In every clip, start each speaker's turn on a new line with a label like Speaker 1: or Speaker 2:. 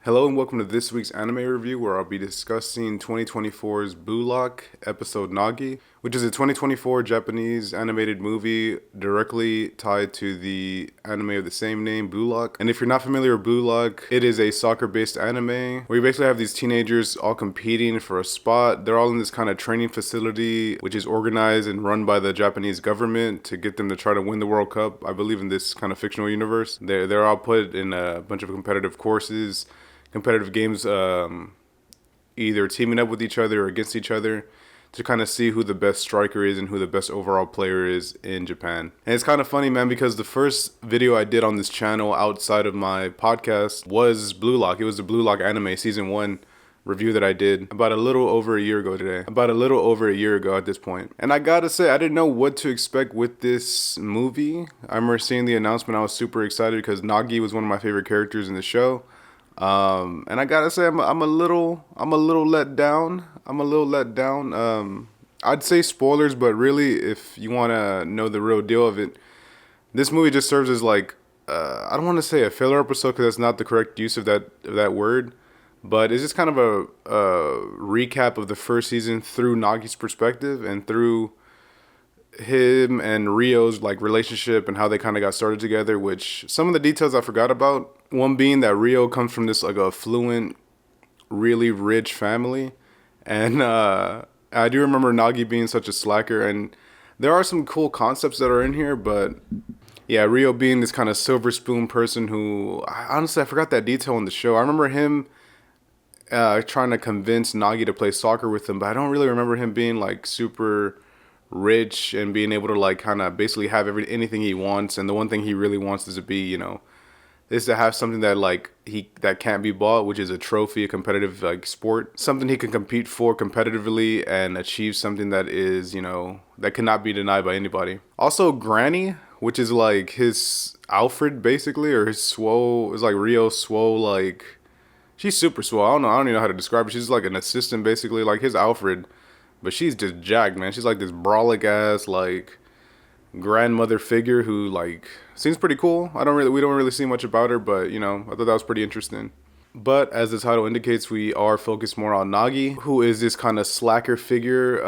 Speaker 1: Hello and welcome to this week's anime review where I'll be discussing 2024's Bullock episode Nagi, which is a 2024 Japanese animated movie directly tied to the anime of the same name, Bullock. And if you're not familiar with Bullock, it is a soccer-based anime where you basically have these teenagers all competing for a spot. They're all in this kind of training facility which is organized and run by the Japanese government to get them to try to win the World Cup. I believe in this kind of fictional universe. They're all put in a bunch of competitive courses, competitive games, either teaming up with each other or against each other to kind of see who the best striker is and who the best overall player is in Japan. And it's kind of funny, man, because the first video I did on this channel outside of my podcast was Blue Lock. It was the Blue Lock anime season 1 review that I did about a little over a year ago today. About a little over a year ago at this point. And I gotta say, I didn't know what to expect with this movie. I remember seeing the announcement. I was super excited because Nagi was one of my favorite characters in the show. And I gotta say, I'm a little let down. I'd say spoilers, but really, if you want to know the real deal of it, this movie just serves as like, I don't want to say a filler episode because that's not the correct use of that word, but it's just kind of a recap of the first season through Nagi's perspective and through him and Rio's like relationship and how they kind of got started together, which some of the details I forgot about. One being that Rio comes from this like affluent, really rich family, and I do remember Nagi being such a slacker. And there are some cool concepts that are in here, but yeah, Rio being this kind of silver spoon person who honestly I forgot that detail in the show. I remember him trying to convince Nagi to play soccer with him, but I don't really remember him being like super rich and being able to like kind of basically have anything he wants. And the one thing he really wants is to be, is to have something that like that can't be bought, which is a trophy, a competitive like sport, something he can compete for competitively and achieve something that is, that cannot be denied by anybody. Also, Granny, which is like his Alfred basically, or his swole, is like Rio swole, like she's super swole. I don't even know how to describe her. She's like an assistant basically, like his Alfred. But she's just jacked, man. She's like this brolic ass, like, grandmother figure who, like, seems pretty cool. We don't really see much about her, but, I thought that was pretty interesting. But as the title indicates, we are focused more on Nagi, who is this kind of slacker figure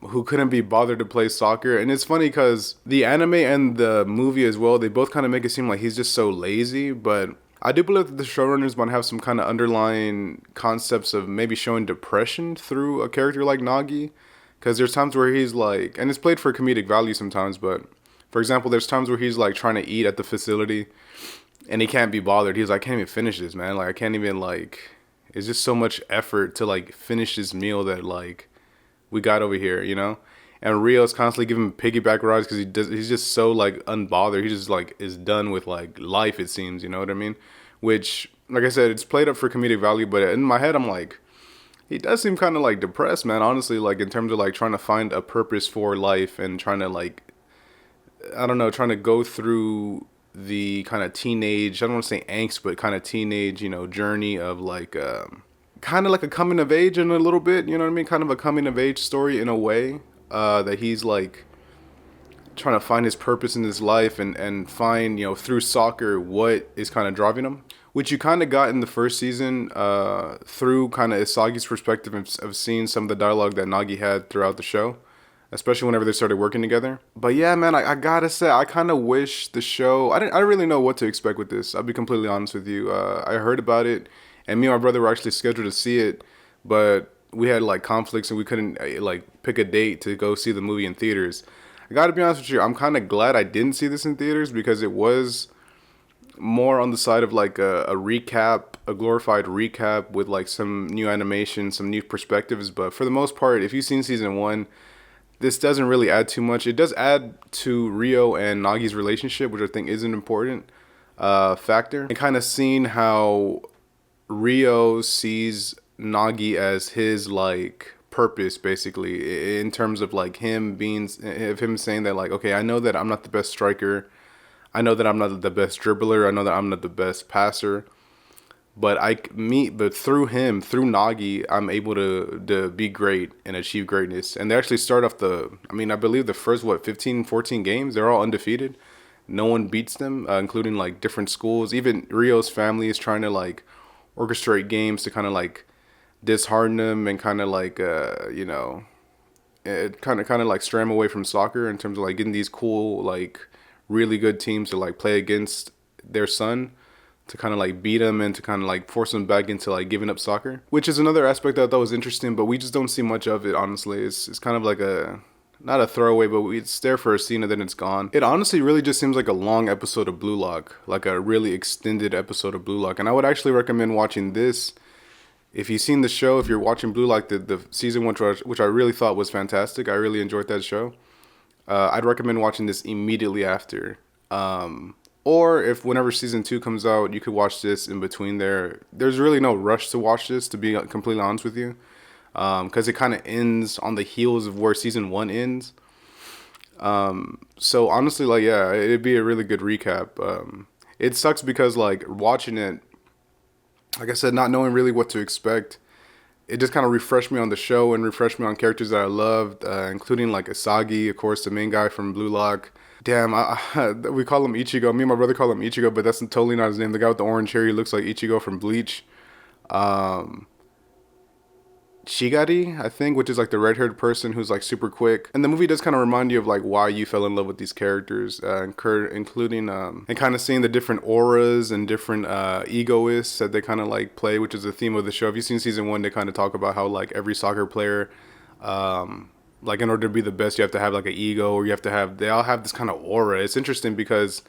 Speaker 1: who couldn't be bothered to play soccer. And it's funny because the anime and the movie as well, they both kind of make it seem like he's just so lazy, but I do believe that the showrunners might have some kind of underlying concepts of maybe showing depression through a character like Nagi. Because there's times where he's like, and it's played for comedic value sometimes, but for example, there's times where he's like trying to eat at the facility and he can't be bothered. He's like, I can't even finish this, man. Like, I can't even like, it's just so much effort to like finish this meal that like we got over here, And Rio's constantly giving him piggyback rides because he's just so like unbothered. He just like is done with like life, it seems, you know what I mean? Which, like I said, it's played up for comedic value, but in my head, I'm like, he does seem kind of like depressed, man. Honestly, like in terms of like trying to find a purpose for life and trying to like, I don't know, trying to go through the kind of teenage, I don't want to say angst, but kind of teenage, journey of like, kind of like a coming of age in a little bit, you know what I mean? Kind of a coming of age story in a way. That he's like trying to find his purpose in his life and find, through soccer what is kind of driving him, which you kind of got in the first season through kind of Isagi's perspective of seeing some of the dialogue that Nagi had throughout the show, especially whenever they started working together. But yeah, man, I gotta say, I kind of wish the show, I didn't really know what to expect with this. I'll be completely honest with you. I heard about it and me and my brother were actually scheduled to see it, but we had like conflicts and we couldn't like pick a date to go see the movie in theaters. I gotta be honest with you, I'm kind of glad I didn't see this in theaters because it was more on the side of like a recap, a glorified recap with like some new animation, some new perspectives. But for the most part, if you've seen season 1, this doesn't really add too much. It does add to Rio and Nagi's relationship, which I think is an important factor. And kind of seeing how Rio sees Nagi as his like purpose basically in terms of like him saying that like, okay, I know that I'm not the best striker, I know that I'm not the best dribbler, I know that I'm not the best passer, but through Nagi, I'm able to be great and achieve greatness. And they actually start off I believe the first 15 14 games they're all undefeated. No one beats them, including like different schools. Even Rio's family is trying to like orchestrate games to kind of like dishearten them and kind of like it kind of like stray them away from soccer in terms of like getting these cool like really good teams to like play against their son to kind of like beat them and to kind of like force them back into like giving up soccer, which is another aspect that I thought was interesting, but we just don't see much of it. Honestly, it's kind of like a not a throwaway, but it's there for a scene and then it's gone. It honestly really just seems like a long episode of Blue Lock, like a really extended episode of Blue Lock, and I would actually recommend watching this. If you've seen the show, if you're watching Blue Lock, the season one, which I really thought was fantastic, I really enjoyed that show. I'd recommend watching this immediately after. Or if whenever season two comes out, you could watch this in between there. There's really no rush to watch this, to be completely honest with you, because it kind of ends on the heels of where season one ends. So honestly, like yeah, it'd be a really good recap. It sucks because like watching it, like I said, not knowing really what to expect, it just kind of refreshed me on the show and refreshed me on characters that I loved, including like Asagi, of course, the main guy from Blue Lock. Damn, we call him Ichigo. Me and my brother call him Ichigo, but that's totally not his name. The guy with the orange hair, he looks like Ichigo from Bleach. Um, Shigari, I think, which is like the red-haired person who's like super quick. And the movie does kind of remind you of like why you fell in love with these characters, including and kind of seeing the different auras and different egoists that they kind of like play, which is the theme of the show. If you've seen season one, they kind of talk about how like every soccer player, like in order to be the best, you have to have like an ego, or you have to have. They all have this kind of aura. It's interesting because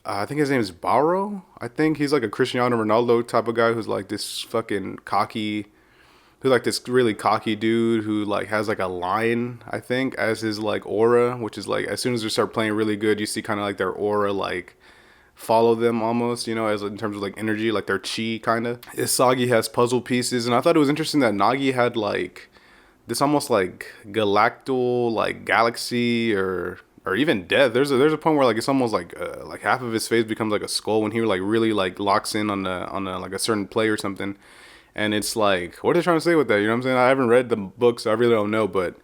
Speaker 1: I think his name is Barro. I think he's like a Cristiano Ronaldo type of guy who's like this fucking cocky, who's like this really cocky dude who like has like a lion, I think, as his like aura, which is like as soon as they start playing really good, you see kind of like their aura like follow them almost, you know, as in terms of like energy, like their chi kind of. Isagi has puzzle pieces, and I thought it was interesting that Nagi had like this almost like galactal like galaxy or even death. There's a point where like it's almost like half of his face becomes like a skull when he like really like locks in on a like a certain play or something. And it's like, what are they trying to say with that? You know what I'm saying? I haven't read the book, so I really don't know. But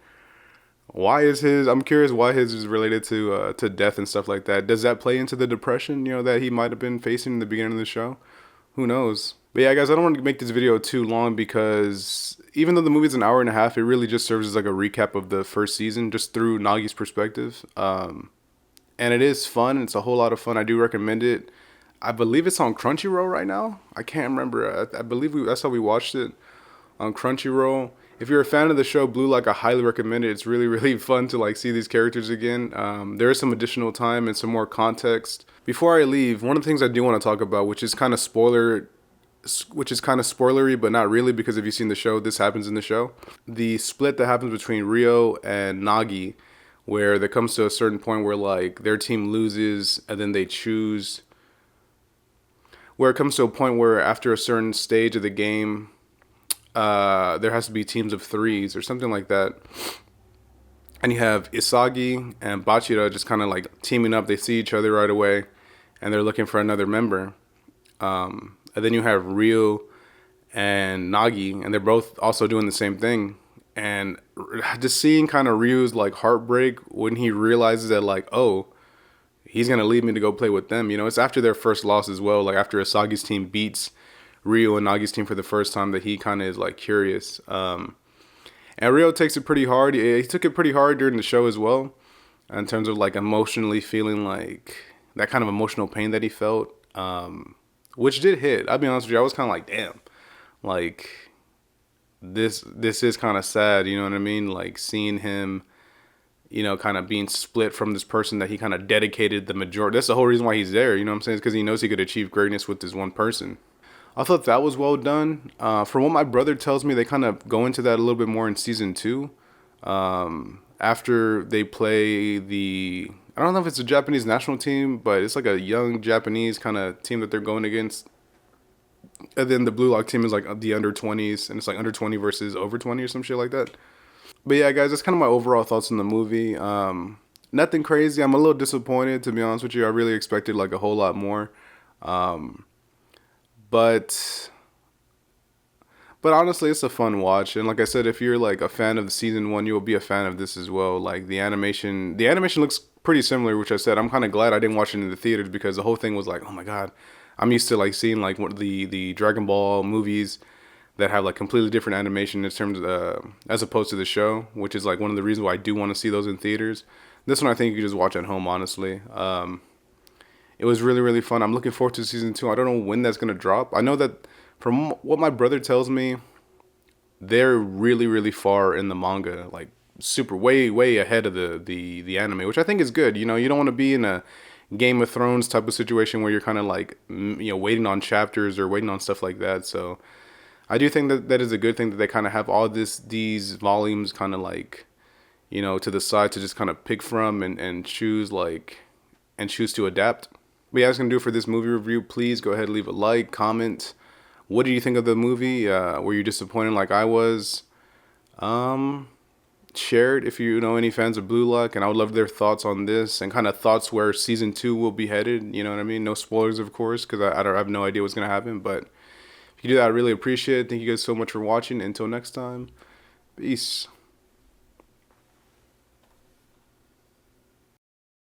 Speaker 1: why is his? I'm curious why his is related to death and stuff like that. Does that play into the depression, you know, that he might have been facing in the beginning of the show? Who knows? But yeah, guys, I don't want to make this video too long because even though the movie's an hour and a half, it really just serves as like a recap of the first season, just through Nagi's perspective. And it is fun. It's a whole lot of fun. I do recommend it. I believe it's on Crunchyroll right now. I can't remember. I believe that's how we watched it on Crunchyroll. If you're a fan of the show Blue Lock, I highly recommend it. It's really, really fun to like see these characters again. There is some additional time and some more context. Before I leave, one of the things I do want to talk about, which is kind of spoilery, but not really, because if you've seen the show, this happens in the show. The split that happens between Rio and Nagi, where there comes to a certain point where like their team loses and then they choose, where it comes to a point where after a certain stage of the game, there has to be teams of threes or something like that. And you have Isagi and Bachira just kind of like teaming up. They see each other right away and they're looking for another member. And then you have Ryu and Nagi, and they're both also doing the same thing. And just seeing kind of Ryu's like heartbreak when he realizes that like, oh, he's going to leave me to go play with them. You know, it's after their first loss as well. Like after Asagi's team beats Ryu and Nagi's team for the first time, that he kind of is like curious. And Ryu takes it pretty hard. He took it pretty hard during the show as well, in terms of like emotionally feeling like that kind of emotional pain that he felt, which did hit. I'll be honest with you. I was kind of like, damn, like this is kind of sad. You know what I mean? Like seeing him, you know, kind of being split from this person that he kind of dedicated the majority. That's the whole reason why he's there. You know what I'm saying? It's because he knows he could achieve greatness with this one person. I thought that was well done. From what my brother tells me, they kind of go into that a little bit more in season two. After they play I don't know if it's a Japanese national team, but it's like a young Japanese kind of team that they're going against. And then the Blue Lock team is like the under 20s, and it's like under 20 versus over 20 or some shit like that. But yeah, guys, that's kind of my overall thoughts on the movie. Nothing crazy. I'm a little disappointed, to be honest with you. I really expected like a whole lot more. But honestly, it's a fun watch. And like I said, if you're like a fan of the season one, you will be a fan of this as well. Like the animation looks pretty similar, which I said, I'm kind of glad I didn't watch it in the theaters because the whole thing was like, oh my God, I'm used to like seeing like what the Dragon Ball movies that have like completely different animation in terms of, as opposed to the show, which is like one of the reasons why I do want to see those in theaters. This one I think you can just watch at home, honestly. It was really really fun. I'm looking forward to season 2. I don't know when that's gonna drop. I know that from what my brother tells me, they're really really far in the manga, like super way ahead of the anime, which I think is good. You know, you don't want to be in a Game of Thrones type of situation where you're kind of like waiting on chapters or waiting on stuff like that. So I do think that that is a good thing that they kind of have all these volumes kind of like to the side to just kind of pick from and choose choose to adapt. But yeah, that's gonna do it for this movie review. Please go ahead and leave a like, comment. What did you think of the movie? Were you disappointed like I was? Um, Share it if you know any fans of Blue Lock, and I would love their thoughts on this and kind of thoughts where season 2 will be headed. You know what I mean? No spoilers, of course, because I don't I have no idea what's gonna happen. But if you do that, I really appreciate it. Thank you guys so much for watching. Until next time, peace.